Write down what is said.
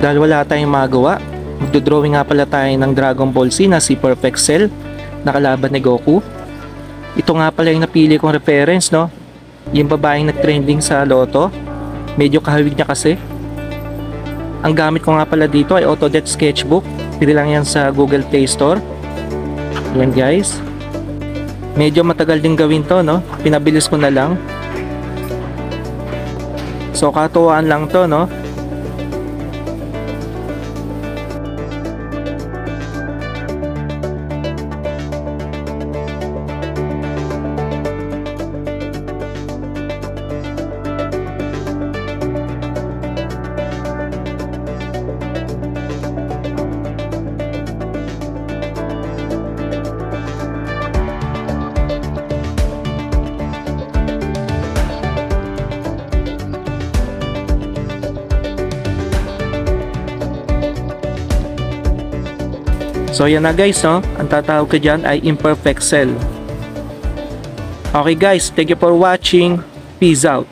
Dahil wala tayong magawa, magdodrawing nga pala tayo ng Dragon Ball Z na si Perfect Cell na kalaban ni Goku. Ito nga pala yung napili kong reference, no? Yung babaeng nag-trending sa Lotto. Medyo kahawig niya kasi. Ang gamit ko nga pala dito ay Autodesk Sketchbook. Pili lang yan sa Google Play Store. Yan guys. Medyo matagal din gawin to, no? Pinabilis ko na lang. So katuwaan lang to, no? So yan na guys, no? Ang tatawag ko dyan ay imperfect cell. Okay guys, thank you for watching. Peace out.